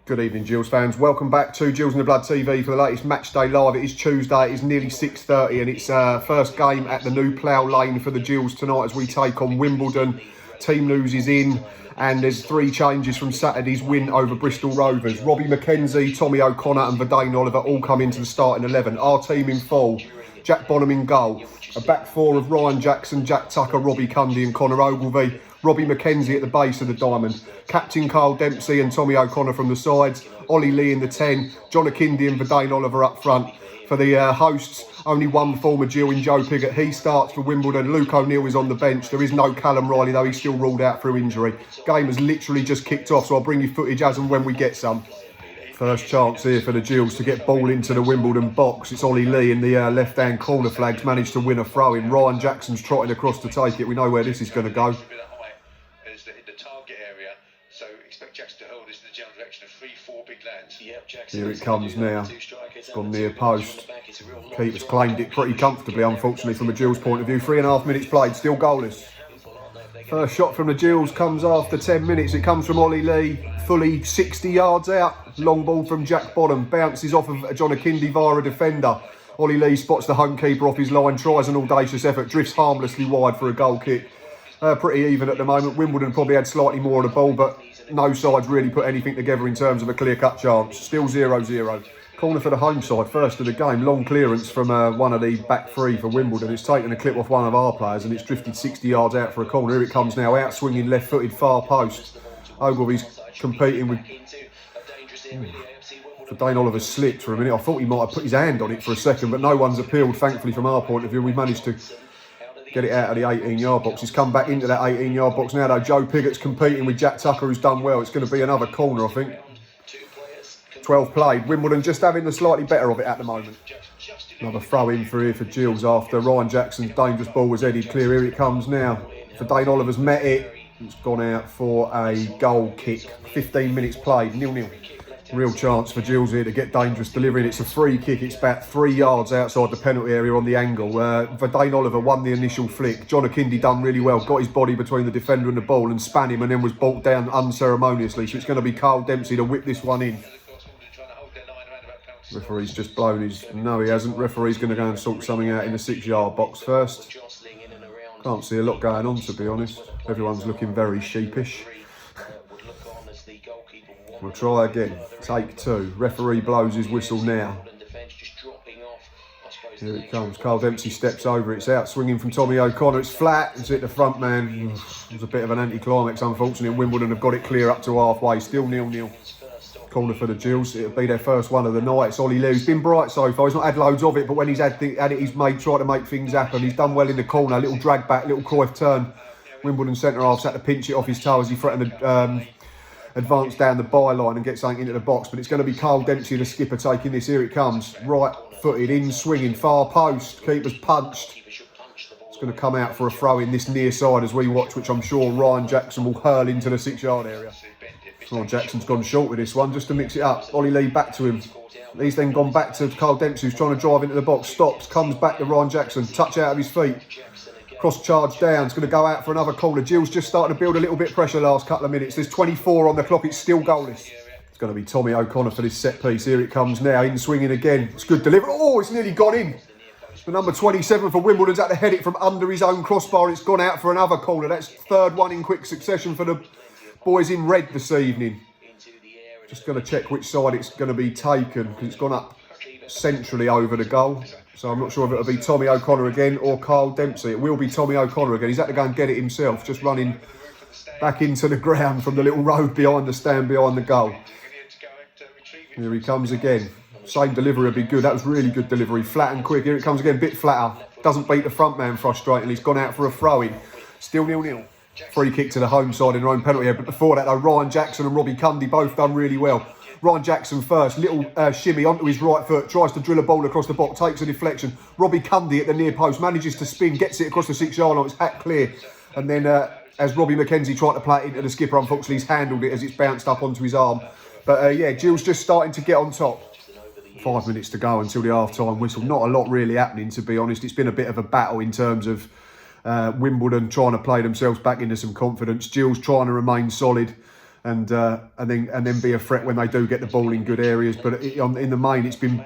Good evening, Gills fans. Welcome back to Gills in the Blood TV for the latest match day live. It is Tuesday, it is nearly 6:30 and it's first game at the new Plough Lane for the Gills tonight as we take on Wimbledon. Team loses in and there's three changes from Saturday's win over Bristol Rovers. Robbie McKenzie, Tommy O'Connor and Verdane Oliver all come into the starting 11. Our team in full: Jack Bonham in goal. A back four of Ryan Jackson, Jack Tucker, Robbie Cundy and Connor Ogilvie. Robbie McKenzie at the base of the diamond. Captain Carl Dempsey and Tommy O'Connor from the sides. Ollie Lee in the 10. John Akindi and Verdane Oliver up front. For the hosts, only one former Gill in Joe Piggott. He starts for Wimbledon. Luke O'Neill is on the bench. There is no Callum Riley, though he's still ruled out through injury. Game has literally just kicked off, so I'll bring you footage as and when we get some. First chance here for the Gills to get ball into the Wimbledon box. It's Ollie Lee in the left-hand corner flags, managed to win a throw-in. Ryan Jackson's trotting across to take it. We know where this is going to go. Here it comes now. It's gone near post. Keeper's claimed it pretty comfortably, unfortunately, from a Gills point of view. 3.5 minutes played, still goalless. First shot from the Gills comes after 10 minutes. It comes from Ollie Lee, fully 60 yards out. Long ball from Jack Bonham, bounces off of John Akindi via a defender. Ollie Lee spots the home keeper off his line, tries an audacious effort, drifts harmlessly wide for a goal kick. Pretty even at the moment. Wimbledon probably had slightly more of the ball, but no side's really put anything together in terms of a clear-cut chance. Still 0-0. Corner for the home side, first of the game. Long clearance from one of the back three for Wimbledon. It's taken a clip off one of our players and it's drifted 60 yards out for a corner. Here it comes now, out swinging left-footed far post. Ogilvy's competing with... Verdane Oliver slipped for a minute. I thought he might have put his hand on it for a second, but no one's appealed, thankfully, from our point of view. We've managed to get it out of the 18-yard box. He's come back into that 18-yard box now, though. Joe Piggott's competing with Jack Tucker, who's done well. It's going to be another corner, I think. 12 played. Wimbledon just having the slightly better of it at the moment. Another throw in for here for Gills after Ryan Jackson's dangerous ball was headed clear. Here it comes now. Verdane Oliver's met it. It's gone out for a goal kick. 15 minutes played, 0-0. Real chance for Gills here to get dangerous delivery. It's a free kick. It's about 3 yards outside the penalty area on the angle. Verdane Oliver won the initial flick. John Akindi done really well. Got his body between the defender and the ball and span him and then was brought down unceremoniously. So it's going to be Carl Dempsey to whip this one in. Referee's just blown his... No, he hasn't. Referee's going to go and sort something out in the 6-yard box first. Can't see a lot going on, to be honest. Everyone's looking very sheepish. We'll try again. Take two. Referee blows his whistle now. Here it comes. Carl Dempsey steps over. It's out swinging from Tommy O'Connor. It's flat. It's hit the front man. It was a bit of an anticlimax, unfortunately. And Wimbledon have got it clear up to halfway. Still 0-0. Corner for the Gills. It'll be their first one of the night. It's Ollie Lee, who's been bright so far. He's not had loads of it, but when he's had it, he's tried to make things happen. He's done well in the corner. Little drag back, little Cruyff turn. Wimbledon centre-half's had to pinch it off his toe as he threatened to advance down the byline and get something into the box. But it's going to be Carl Dempsey, the skipper, taking this. Here it comes. Right-footed, in swinging, far post. Keeper's punched. It's going to come out for a throw in this near side as we watch, which I'm sure Ryan Jackson will hurl into the 6-yard area. Ryan Jackson's gone short with this one just to mix it up. Ollie Lee back to him. He's then gone back to Carl Dempsey, who's trying to drive into the box. Stops, comes back to Ryan Jackson. Touch out of his feet. Cross charge down. It's going to go out for another corner. Gills just starting to build a little bit of pressure last couple of minutes. There's 24 on the clock. It's still goalless. It's going to be Tommy O'Connor for this set piece. Here it comes now. In swinging again. It's good delivery. Oh, it's nearly gone in. The number 27 for Wimbledon's had to head it from under his own crossbar. It's gone out for another corner. That's third one in quick succession for the boys in red this evening. Just going to check which side it's going to be taken because it's gone up centrally over the goal. So I'm not sure if it'll be Tommy O'Connor again or Carl Dempsey. It will be Tommy O'Connor again. He's had to go and get it himself, just running back into the ground from the little road behind the stand behind the goal. Here he comes again. Same delivery would be good. That was really good delivery. Flat and quick. Here it comes again, a bit flatter. Doesn't beat the front man frustratingly. He's gone out for a throw-in. Still 0-0. Free kick to the home side in their own penalty area. But before that, though, Ryan Jackson and Robbie Cundy both done really well. Ryan Jackson first, little shimmy onto his right foot, tries to drill a ball across the box, takes a deflection. Robbie Cundy at the near post, manages to spin, gets it across the 6-yard line, it's hat clear. And then as Robbie McKenzie tried to play it into the skipper, unfortunately he's handled it as it's bounced up onto his arm. But yeah, Gills just starting to get on top. 5 minutes to go until the half-time whistle. Not a lot really happening, to be honest. It's been a bit of a battle in terms of Wimbledon trying to play themselves back into some confidence. Gills trying to remain solid. and then be a threat when they do get the ball in good areas. But in the main, it's been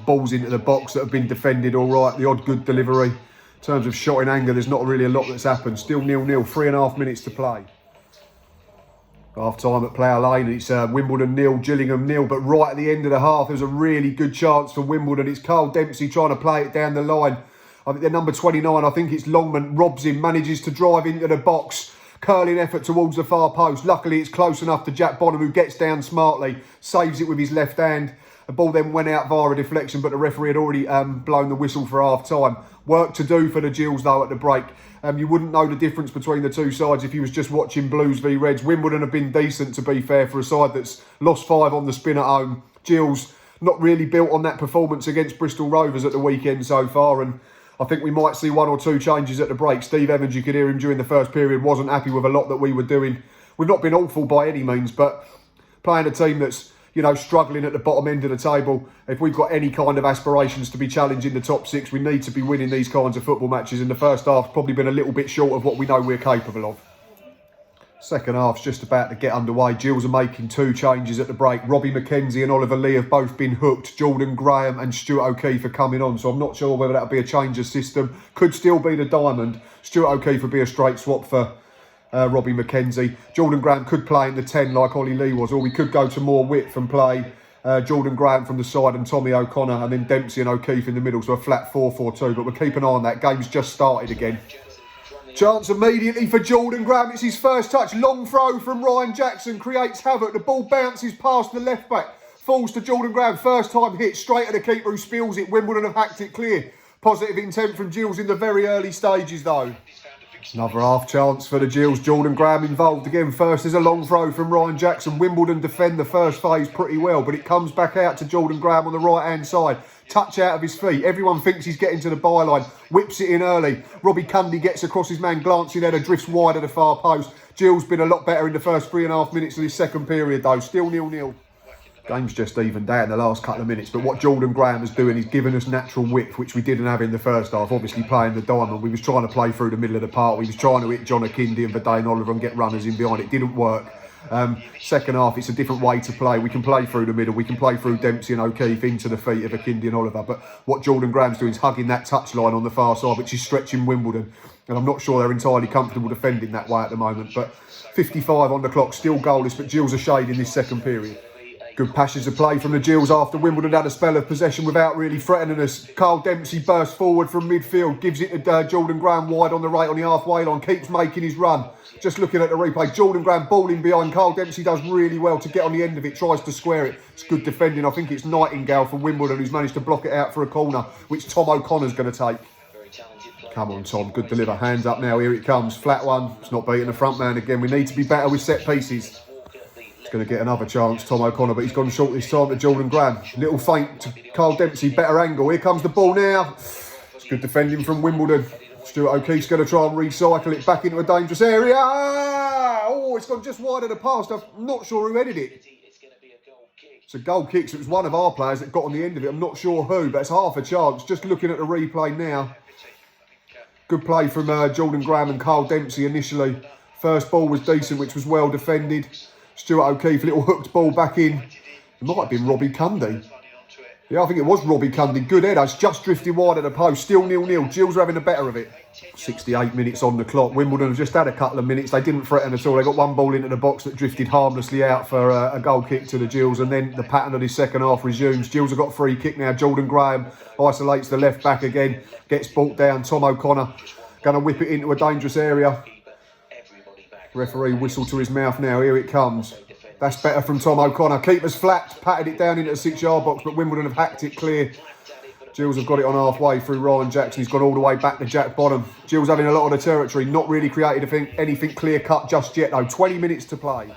balls into the box that have been defended all right. The odd good delivery. In terms of shot in anger, there's not really a lot that's happened. Still 0-0, 3.5 minutes to play. Half time at Plough Lane, it's Wimbledon 0, Gillingham 0. But right at the end of the half, there's a really good chance for Wimbledon. It's Carl Dempsey trying to play it down the line. I think they're number 29, I think it's Longman, robs him, manages to drive into the box. Curling effort towards the far post. Luckily, it's close enough to Jack Bonham, who gets down smartly, saves it with his left hand. The ball then went out via a deflection, but the referee had already blown the whistle for half time. Work to do for the Gills, though, at the break. You wouldn't know the difference between the two sides if you was just watching Blues v Reds. Wimbledon have been decent, to be fair, for a side that's lost 5 on the spin at home. Gills not really built on that performance against Bristol Rovers at the weekend so far, and I think we might see 1 or 2 changes at the break. Steve Evans, you could hear him during the first period, wasn't happy with a lot that we were doing. We've not been awful by any means, but playing a team that's, you know, struggling at the bottom end of the table, if we've got any kind of aspirations to be challenging the top 6, we need to be winning these kinds of football matches. In the first half, probably been a little bit short of what we know we're capable of. Second half's just about to get underway. Gills are making 2 changes at the break. Robbie McKenzie and Oliver Lee have both been hooked. Jordan Graham and Stuart O'Keefe are coming on, so I'm not sure whether that'll be a change of system. Could still be the diamond. Stuart O'Keefe would be a straight swap for Robbie McKenzie. Jordan Graham could play in the 10 like Ollie Lee was, or we could go to more width and play Jordan Graham from the side and Tommy O'Connor, and then Dempsey and O'Keefe in the middle, so a flat 4-4-2. But we'll keep an eye on that. Game's just started again. Chance immediately for Jordan Graham. It's his first touch. Long throw from Ryan Jackson. Creates havoc. The ball bounces past the left back. Falls to Jordan Graham. First time hit. Straight at the keeper who spills it. Wimbledon have hacked it clear. Positive intent from Gills in the very early stages though. Another half chance for the Gills. Jordan Graham involved again. First is a long throw from Ryan Jackson. Wimbledon defend the first phase pretty well, but it comes back out to Jordan Graham on the right hand side. Touch out of his feet. Everyone thinks he's getting to the byline. Whips it in early. Robbie Cundy gets across his man. Glancing header drifts wide of the far post. Gills been a lot better in the first 3.5 minutes of this second period though. Still 0-0. Game's just evened out in the last couple of minutes, but what Jordan Graham is doing is giving us natural width, which we didn't have in the first half. Obviously playing the diamond, we was trying to play through the middle of the park. We was trying to hit John Akindi and Verdane Oliver and get runners in behind. It didn't work. Second half, it's a different way to play. We can play through the middle. We can play through Dempsey and O'Keefe into the feet of Akindi and Oliver. But what Jordan Graham's doing is hugging that touchline on the far side, which is stretching Wimbledon. And I'm not sure they're entirely comfortable defending that way at the moment. But 55 on the clock, still goalless, but Gills are shading this second period. Good passage of play from the Gills after Wimbledon had a spell of possession without really threatening us. Carl Dempsey bursts forward from midfield, gives it to Jordan Graham wide on the right on the halfway line, keeps making his run. Just looking at the replay, Jordan Graham balling behind. Carl Dempsey does really well to get on the end of it, tries to square it. It's good defending. I think it's Nightingale from Wimbledon who's managed to block it out for a corner, which Tom O'Connor's going to take. Come on, Tom, good deliver. Hands up now, here it comes. Flat one. It's not beating the front man again. We need to be better with set pieces. Going to get another chance, Tom O'Connor, but he's gone short this time to Jordan Graham. Little feint to Carl Dempsey, better angle. Here comes the ball now. It's good defending from Wimbledon. Stuart O'Keefe's going to try and recycle it back into a dangerous area. Oh, it's gone just wide of the pass. I'm not sure who headed it. It's a goal kick, so it was one of our players that got on the end of it. I'm not sure who, but it's half a chance. Just looking at the replay now. Good play from Jordan Graham and Carl Dempsey initially. First ball was decent, which was well defended. Stuart O'Keefe, little hooked ball back in. It might have been Robbie Cundy. Yeah, I think it was Robbie Cundy. Good header. It's just drifted wide of the post. Still 0-0. Gills are having the better of it. 68 minutes on the clock. Wimbledon have just had a couple of minutes. They didn't threaten at all. They got one ball into the box that drifted harmlessly out for a goal kick to the Gills. And then the pattern of this second half resumes. Gills have got a free kick now. Jordan Graham isolates the left back again. Gets brought down. Tom O'Connor going to whip it into a dangerous area. Referee whistle to his mouth now. Here it comes. That's better from Tom O'Connor. Keeper's flat, patted it down into the 6-yard box, but Wimbledon have hacked it clear. Gills have got it on halfway through Ryan Jackson. He's gone all the way back to Jack Bonham. Gills having a lot of the territory, not really created anything clear-cut just yet though. 20 minutes to play.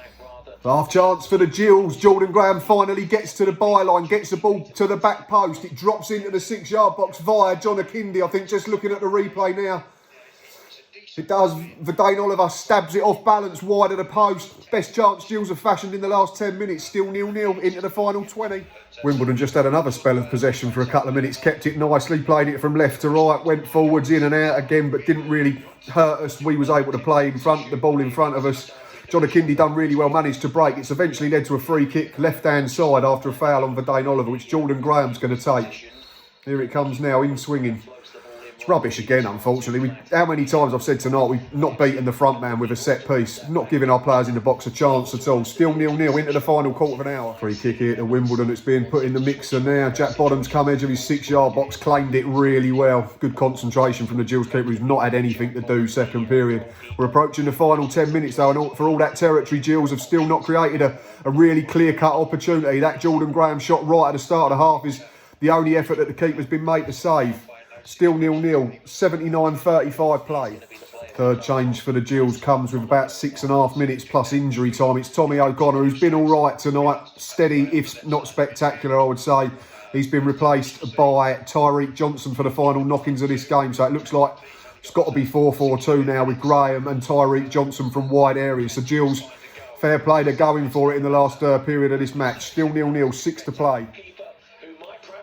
Half chance for the Gills. Jordan Graham finally gets to the byline, gets the ball to the back post. It drops into the 6-yard box via John Akindi. I think just looking at the replay now. It does. Verdane Oliver stabs it off balance wide of the post. Best chance Gills have fashioned in the last 10 minutes. Still 0-0 into the final 20. Wimbledon just had another spell of possession for a couple of minutes. Kept it nicely, played it from left to right, went forwards, in and out again, but didn't really hurt us. We was able to play in front, the ball in front of us. Jonakindi done really well, managed to break. It's eventually led to a free kick left-hand side after a foul on Verdane Oliver, which Jordan Graham's going to take. Here it comes now, in swinging. It's rubbish again, unfortunately. How many times I've said tonight we've not beaten the front man with a set piece, not giving our players in the box a chance at all. Still 0-0 into the final quarter of an hour. Free kick here to Wimbledon. It's being put in the mixer now. Jack Bottom's come edge of his 6-yard box, claimed it really well. Good concentration from the Gills keeper, who's not had anything to do second period. We're approaching the final 10 minutes though, and for all that territory, Gills have still not created a really clear-cut opportunity. That Jordan Graham shot right at the start of the half is the only effort that the keeper's been made to save. Still 0-0, 79-35 play. Third change for the Gills comes with about 6.5 minutes plus injury time. It's Tommy O'Connor, who's been all right tonight. Steady, if not spectacular, I would say. He's been replaced by Tyreek Johnson for the final knockings of this game. So it looks like it's got to be 4-4-2 now with Graham and Tyreek Johnson from wide areas. So Gills, fair play, they're going for it in the last period of this match. Still 0-0, 6 to play.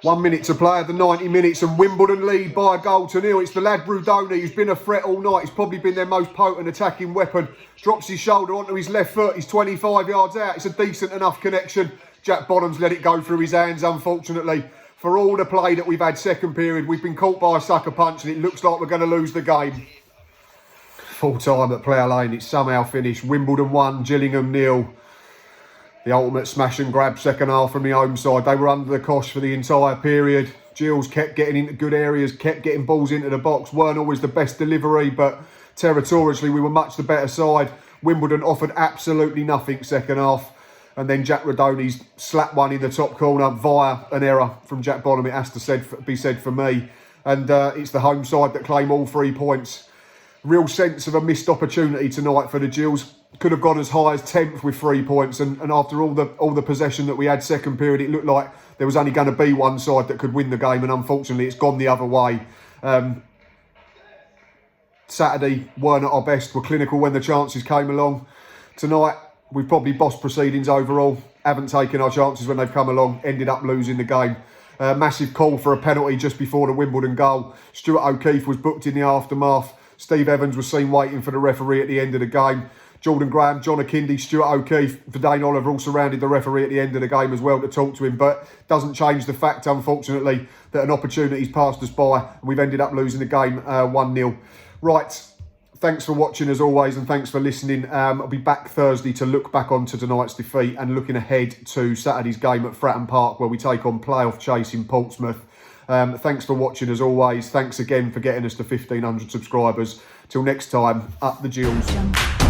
1 minute to play of the 90 minutes and Wimbledon lead by a goal to 0. It's the lad Brudoni who's been a threat all night. He's probably been their most potent attacking weapon. Drops his shoulder onto his left foot. He's 25 yards out. It's a decent enough connection. Jack Bottom's let it go through his hands, unfortunately. For all the play that we've had second period, we've been caught by a sucker punch and it looks like we're going to lose the game. Full time at Player Lane. It's somehow finished. Wimbledon 1, Gillingham 0. The ultimate smash and grab second half from the home side. They were under the cosh for the entire period. Gills kept getting into good areas, kept getting balls into the box. Weren't always the best delivery, but territorially we were much the better side. Wimbledon offered absolutely nothing second half. And then Jack Rodoni's slapped one in the top corner via an error from Jack Bonham, it has to be said for me. And it's the home side that claim all 3 points. Real sense of a missed opportunity tonight for the Gills. Could have gone as high as 10th with 3 points, and after all the possession that we had second period, it looked like there was only going to be one side that could win the game, and unfortunately it's gone the other way. Saturday weren't at our best, were clinical when the chances came along. Tonight we've probably bossed proceedings overall, haven't taken our chances when they've come along, ended up losing the game. Massive call for a penalty just before the Wimbledon goal. Stuart O'Keefe was booked in the aftermath. Steve Evans was seen waiting for the referee at the end of the game. Jordan Graham, Jonakindi, Stuart O'Keefe, Verdane Oliver all surrounded the referee at the end of the game as well to talk to him, but doesn't change the fact, unfortunately, that an opportunity's passed us by and we've ended up losing the game 1-0. Right, thanks for watching as always and thanks for listening. I'll be back Thursday to look back onto tonight's defeat and looking ahead to Saturday's game at Fratton Park where we take on playoff chase in Portsmouth. Thanks for watching as always. Thanks again for getting us to 1,500 subscribers. Till next time, up the Gills.